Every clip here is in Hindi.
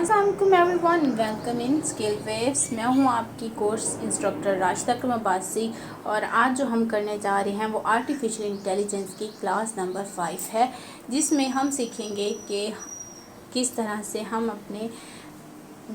अस्सलामुअलैकुम everyone, welcome in skill waves. मैं हूं आपकी कोर्स इंस्ट्रक्टर राशिदा अकरम अब्बासी और आज जो हम करने जा रहे हैं वो आर्टिफिशियल इंटेलिजेंस की क्लास नंबर 5 है, जिसमें हम सीखेंगे कि किस तरह से हम अपने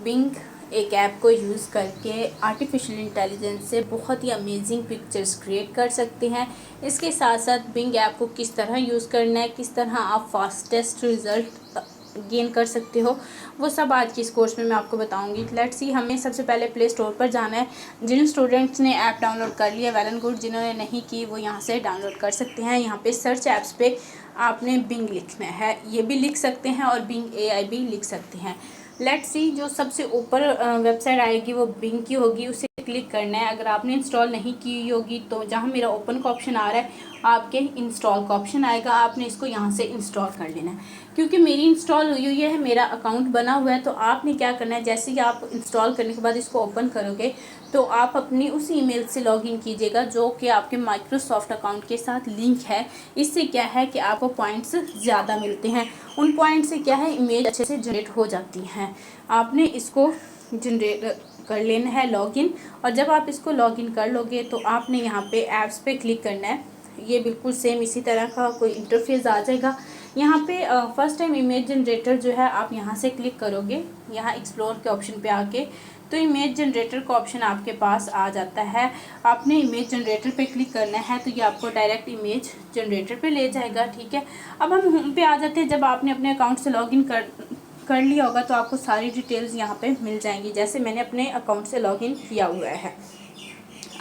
बिंग एक ऐप को यूज़ करके आर्टिफिशियल इंटेलिजेंस से बहुत ही अमेजिंग पिक्चर्स क्रिएट कर सकते हैं। इसके साथ साथ बिंग ऐप को किस तरह यूज़ करना है, किस तरह आप फास्टेस्ट रिज़ल्ट गेन कर सकते हो, वो सब आज की इस कोर्स में मैं आपको बताऊंगी। लेट्स सी, हमें सबसे पहले प्ले स्टोर पर जाना है। जिन स्टूडेंट्स ने ऐप डाउनलोड कर लिया वेल एंड गुड, जिन्होंने नहीं की वो यहाँ से डाउनलोड कर सकते हैं। यहाँ पे सर्च ऐप्स पे आपने बिंग लिखना है, ये भी लिख सकते हैं और बिंग एआई भी लिख सकते हैं। लेट्स सी, जो सबसे ऊपर वेबसाइट आएगी वो बिंग की होगी, उसे क्लिक करना है। अगर आपने इंस्टॉल नहीं की होगी तो जहाँ मेरा ओपन का ऑप्शन आ रहा है आपके इंस्टॉल का ऑप्शन आएगा, आपने इसको यहाँ से इंस्टॉल कर लेना है। क्योंकि मेरी इंस्टॉल हुई है, मेरा अकाउंट बना हुआ है, तो आपने क्या करना है, जैसे ही आप इंस्टॉल करने के बाद इसको ओपन करोगे तो आप अपनी उस ईमेल से लॉगिन कीजिएगा जो कि आपके माइक्रोसॉफ्ट अकाउंट के साथ लिंक है। इससे क्या है कि आपको पॉइंट्स ज़्यादा मिलते हैं। उन पॉइंट से क्या है, इमेज अच्छे से जनरेट हो जाती हैं। आपने इसको जनरेट कर लेना है लॉगिन, और जब आप इसको लॉगिन कर लोगे तो आपने यहाँ पे ऐप्स पे क्लिक करना है। ये बिल्कुल सेम इसी तरह का कोई इंटरफेस आ जाएगा। यहाँ पे फर्स्ट टाइम इमेज जनरेटर जो है आप यहाँ से क्लिक करोगे, यहाँ एक्सप्लोर के ऑप्शन पे आके तो इमेज जनरेटर का ऑप्शन आपके पास आ जाता है। आपने इमेज जनरेटर पे क्लिक करना है तो ये आपको डायरेक्ट इमेज जनरेटर पे ले जाएगा। ठीक है, अब हम होम पे आ जाते हैं। जब आपने अपने अकाउंट से लॉगिन कर लिया होगा तो आपको सारी डिटेल्स यहाँ पे मिल जाएंगी, जैसे मैंने अपने अकाउंट से लॉगिन किया हुआ है।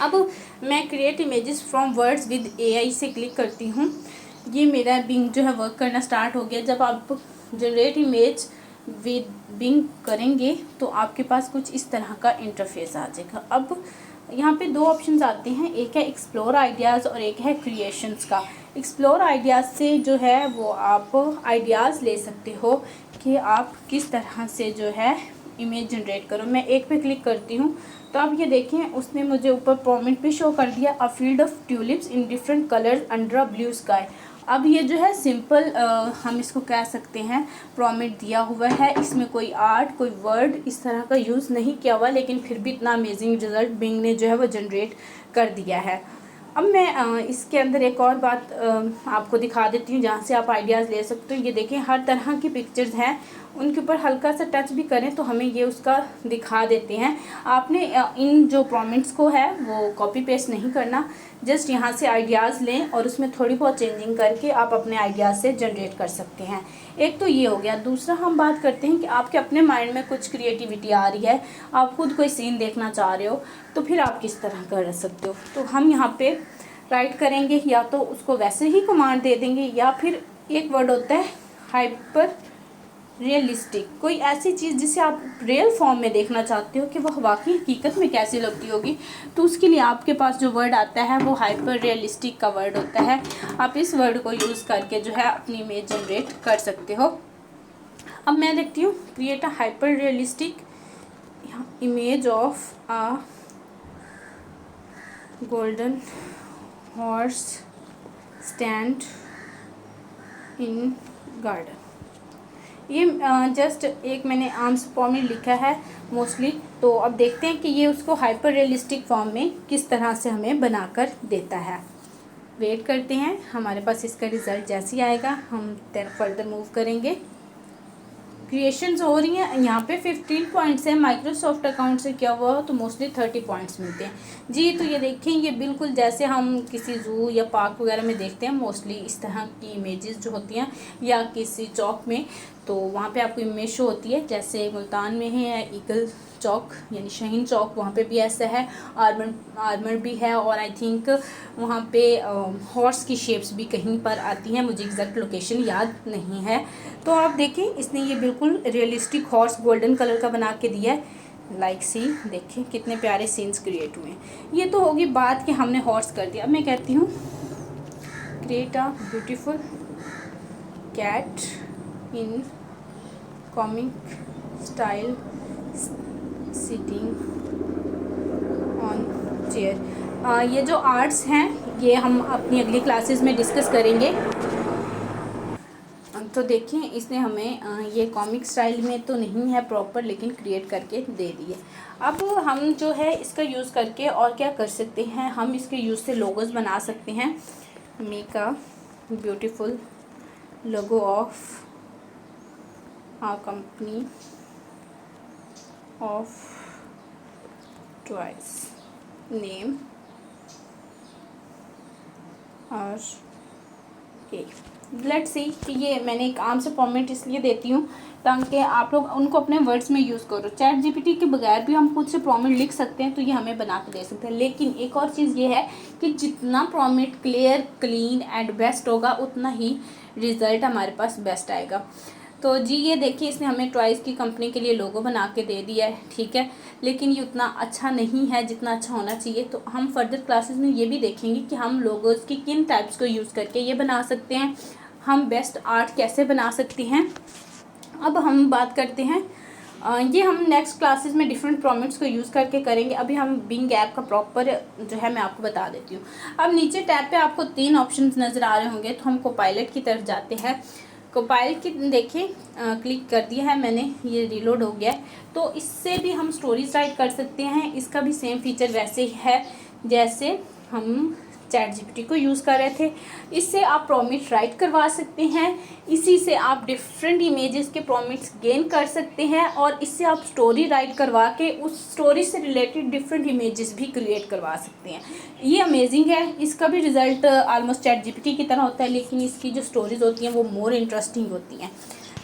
अब मैं create images from words with AI से क्लिक करती हूँ। ये मेरा बिंग जो है वर्क करना स्टार्ट हो गया। जब आप जनरेट इमेज विद बिंग करेंगे तो आपके पास कुछ इस तरह का इंटरफेस आ जाएगा। अब यहाँ पे दो ऑप्शंस आते हैं, एक है एक्सप्लोर आइडियाज़ और एक है क्रिएशंस का। एक्सप्लोर आइडियाज़ से जो है वो आप आइडियाज़ ले सकते हो कि आप किस तरह से जो है इमेज जनरेट करो। मैं एक पे क्लिक करती हूँ तो अब ये देखें, उसने मुझे ऊपर प्रॉम्प्ट भी शो कर दिया, a field of tulips in different colours under a blue sky. अब ये जो है सिंपल हम इसको कह सकते हैं प्रॉम्प्ट दिया हुआ है, इसमें कोई आर्ट कोई वर्ड इस तरह का यूज़ नहीं किया हुआ, लेकिन फिर भी इतना अमेजिंग रिज़ल्ट बिंग ने जो है वो जनरेट कर दिया है। अब मैं इसके अंदर एक और बात आपको दिखा देती हूँ जहाँ से आप आइडियाज़ ले सकते हो। ये देखें, हर तरह की पिक्चर्स हैं, उनके ऊपर हल्का सा टच भी करें तो हमें ये उसका दिखा देते हैं। आपने इन जो प्रॉम्प्ट्स को है वो कॉपी पेस्ट नहीं करना, जस्ट यहाँ से आइडियाज़ लें और उसमें थोड़ी बहुत चेंजिंग करके आप अपने आइडियाज़ से जनरेट कर सकते हैं। एक तो ये हो गया। दूसरा हम बात करते हैं कि आपके अपने माइंड में कुछ क्रिएटिविटी आ रही है, आप खुद कोई सीन देखना चाह रहे हो, तो फिर आप किस तरह कर सकते हो। तो हम यहाँ पे राइट करेंगे, या तो उसको वैसे ही कमांड दे देंगे, या फिर एक वर्ड होता है हाइपर रियलिस्टिक, कोई ऐसी चीज़ जिसे आप रियल फॉर्म में देखना चाहते हो कि वह वाकई हकीकत में कैसी लगती होगी, तो उसके लिए आपके पास जो वर्ड आता है वो हाइपर रियलिस्टिक का वर्ड होता है। आप इस वर्ड को यूज़ करके जो है अपनी इमेज जनरेट कर सकते हो। अब मैं देखती हूँ create a hyper realistic image of a golden horse stand in garden. ये जस्ट एक मैंने आंसर फॉर्म में लिखा है मोस्टली। तो अब देखते हैं कि ये उसको हाइपर रियलिस्टिक फॉर्म में किस तरह से हमें बनाकर देता है। वेट करते हैं, हमारे पास इसका रिज़ल्ट जैसे ही आएगा हम फर्दर मूव करेंगे। क्रिएशंस हो रही हैं, यहाँ पे 15 पॉइंट्स हैं। माइक्रोसॉफ्ट अकाउंट से क्या हुआ तो मोस्टली 30 पॉइंट्स मिलते हैं जी। तो ये देखें, ये बिल्कुल जैसे हम किसी ज़ू या पार्क वगैरह में देखते हैं, मोस्टली इस तरह की इमेजेस जो होती हैं, या किसी चौक में, तो वहाँ पे आपको इमेज शो होती है। जैसे मुल्तान में है ईगल चौक यानी शाहीन चौक, वहाँ पे भी ऐसा है। आर्मर भी है, और आई थिंक वहाँ पे हॉर्स की शेप्स भी कहीं पर आती हैं, मुझे एग्जैक्ट लोकेशन याद नहीं है। तो आप देखें, इसने ये बिल्कुल रियलिस्टिक हॉर्स गोल्डन कलर का बना के दिया है। लाइक सी, देखें कितने प्यारे सीन्स क्रिएट हुए हैं। ये तो होगी बात कि हमने हॉर्स कर दिया। अब मैं कहती हूँ create a beautiful cat in comic style sitting on chair. ये जो आर्ट्स हैं ये हम अपनी अगली क्लासेस में डिस्कस करेंगे। तो देखिए इसने हमें ये कॉमिक स्टाइल में तो नहीं है प्रॉपर, लेकिन क्रिएट करके दे दी है। अब हम जो है इसका यूज़ करके और क्या कर सकते हैं, हम इसके यूज़ से लोगोस बना सकते हैं। Make a beautiful logo of a company of toys name और लेट्स सी कि ये मैंने एक आम से फॉर्मेट इसलिए देती हूँ ताकि आप लोग उनको अपने वर्ड्स में यूज़ करो। चैट जीपीटी के बगैर भी हम खुद से प्रॉम्प्ट लिख सकते हैं, तो ये हमें बना के दे सकते हैं। लेकिन एक और चीज़ ये है कि जितना prompt clear, clean and best होगा, उतना ही रिज़ल्ट हमारे पास बेस्ट आएगा। तो जी ये देखिए इसने हमें टॉयज़ की कंपनी के लिए लोगो बना के दे दिया है, ठीक है। लेकिन ये उतना अच्छा नहीं है जितना अच्छा होना चाहिए। तो हम फर्दर क्लासेस में ये भी देखेंगे कि हम लोगोज़ की किन टाइप्स को यूज़ करके ये बना सकते हैं, हम बेस्ट आर्ट कैसे बना सकते हैं। अब हम बात करते हैं, ये हम नेक्स्ट क्लासेस में डिफरेंट प्रॉम्प्ट्स को यूज़ करके करेंगे। अभी हम बिंग ऐप का प्रॉपर जो है मैं आपको बता देती हूँ। अब नीचे टैब पे आपको 3 ऑप्शंस नज़र आ रहे होंगे, तो हम कोपायलट की तरफ जाते हैं। कोपायलट की देखिए क्लिक कर दिया है मैंने, ये रीलोड हो गया है। तो इससे भी हम स्टोरीज राइट कर सकते हैं। इसका भी सेम फीचर वैसे ही है जैसे हम चैट जीपीटी को यूज़ कर रहे थे। इससे आप प्रॉम्प्ट राइट करवा सकते हैं, इसी से आप डिफरेंट इमेजेस के प्रॉम्प्ट्स गेन कर सकते हैं, और इससे आप स्टोरी राइट करवा के उस स्टोरी से रिलेटेड डिफरेंट इमेजेस भी क्रिएट करवा सकते हैं। ये अमेजिंग है। इसका भी रिज़ल्ट ऑलमोस्ट चैट जीपीटी की तरह होता है, लेकिन इसकी जो स्टोरीज होती हैं वो मोर इंटरेस्टिंग होती हैं।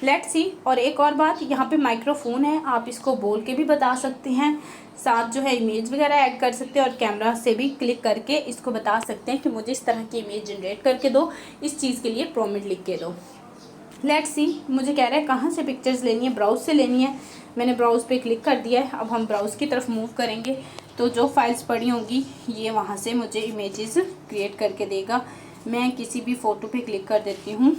Let's see. और एक और बात, यहाँ पे माइक्रोफोन है, आप इसको बोल के भी बता सकते हैं, साथ जो है इमेज वगैरह ऐड कर सकते हैं, और कैमरा से भी क्लिक करके इसको बता सकते हैं कि मुझे इस तरह की इमेज जनरेट करके दो, इस चीज़ के लिए प्रॉम्प्ट लिख के दो। Let's see. मुझे कह रहा है कहाँ से पिक्चर्स लेनी है, ब्राउज़ से लेनी है। मैंने ब्राउज़ पे क्लिक कर दिया है। अब हम ब्राउज़ की तरफ मूव करेंगे तो जो फाइल्स पड़ी होंगी ये वहाँ से मुझे इमेजेस क्रिएट करके देगा। मैं किसी भी फ़ोटो पे क्लिक कर देती हूँ।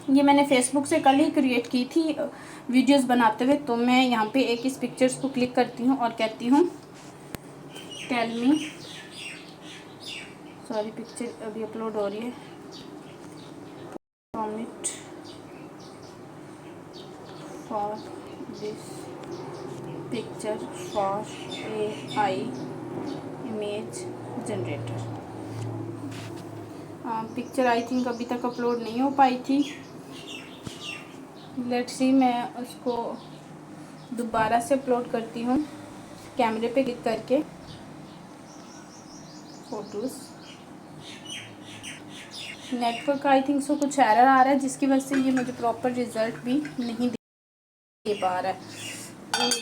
ये मैंने फेसबुक से कल ही क्रिएट की थी वीडियोस बनाते हुए। तो मैं यहाँ पे एक इस पिक्चर्स को क्लिक करती हूँ और कहती हूँ टेल मी, सॉरी पिक्चर अभी अपलोड हो रही है, prompt for this picture for AI image generator. Picture I think अभी तक अपलोड नहीं हो पाई थी। लेट्स सी, मैं उसको दोबारा से अपलोड करती हूँ कैमरे पे क्लिक करके, photos. Network I think so कुछ एरर आ रहा है, जिसकी वजह से ये मुझे प्रॉपर रिज़ल्ट भी नहीं दे पा रहा है।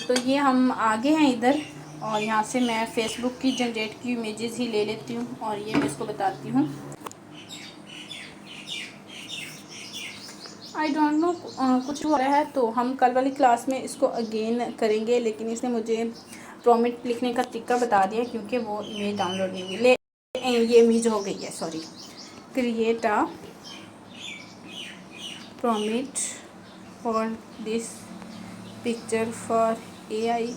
तो ये हम आगे हैं इधर, और यहाँ से मैं फेसबुक की जनरेट की इमेजेस ही ले लेती हूँ और ये मैं इसको बताती हूँ। आई डोंट नो कुछ हो रहा है, तो हम कल वाली क्लास में इसको अगेन करेंगे। लेकिन इसने मुझे प्रॉम्प्ट लिखने का तरीका बता दिया क्योंकि वो इमेज डाउनलोड नहीं हुई। ये इमेज हो गई है, sorry. Create a prompt for this picture for AI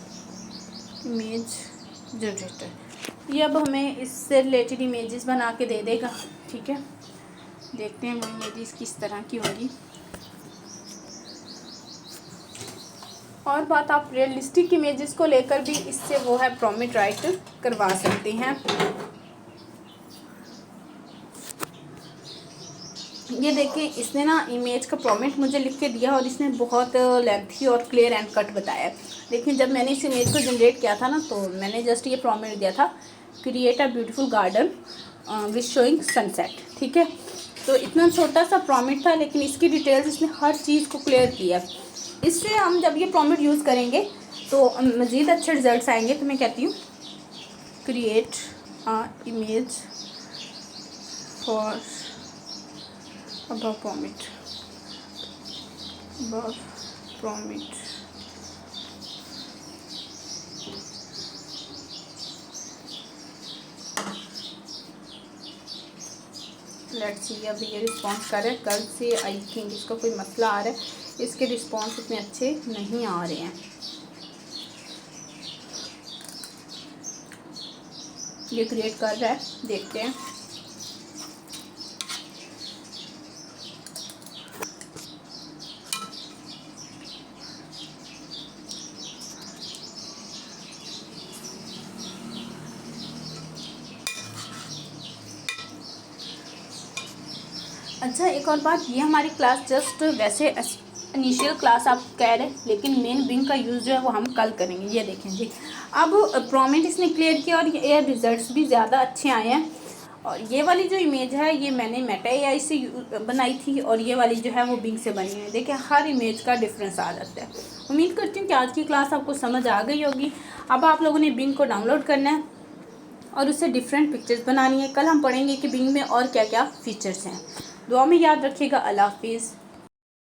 image generator. ये अब हमें इससे रिलेटेड इमेजेस बना के दे देगा, ठीक है। देखते हैं वो इमेजेस किस तरह की होंगी। और बात, आप रियलिस्टिक इमेजेस को लेकर भी इससे वो है प्रॉम्प्ट राइट करवा सकते हैं। ये देखिए इसने ना इमेज का प्रॉम्प्ट मुझे लिख के दिया और इसने बहुत लेंथी और क्लियर एंड कट बताया। लेकिन जब मैंने इस इमेज को जनरेट किया था ना, तो मैंने जस्ट ये प्रॉम्प्ट दिया था, create a beautiful garden with showing sunset, ठीक है। तो इतना छोटा सा प्रॉम्प्ट था, लेकिन इसकी डिटेल्स इसने हर चीज़ को क्लियर किया। इससे हम जब ये प्रॉम्प्ट यूज़ करेंगे तो मज़ीद अच्छे रिजल्ट्स आएंगे। तो मैं कहती हूँ create a image for above prompt let's see. अभी ये रिस्पॉन्स कर रहा है, कल से आई थिंक इसका कोई मसला आ रहा है, इसके रिस्पॉन्स इतने अच्छे नहीं आ रहे हैं। ये क्रिएट कर रहा है, देखते हैं। अच्छा, एक और बात, ये हमारी क्लास जस्ट वैसे इनिशियल क्लास आप कह रहे हैं, लेकिन मेन बिंग का यूज़ जो है वो हम कल करेंगे। ये देखें जी, अब प्रॉमिट इसने क्लियर किया और ये रिजल्ट्स भी ज़्यादा अच्छे आए हैं। और ये वाली जो इमेज है ये मैंने मेटा एआई से बनाई थी, और ये वाली जो है वो बिंग से बनी है। देखिए हर इमेज का डिफरेंस आ जाता है। उम्मीद करती हूँ कि आज की क्लास आपको समझ आ गई होगी। अब आप लोगों ने बिंग को डाउनलोड करना है और उससे डिफरेंट पिक्चर्स बनानी है। कल हम पढ़ेंगे कि बिंग में और क्या क्या फीचर्स हैं। दुआ में याद रखिएगा। अल्लाह हाफिज़।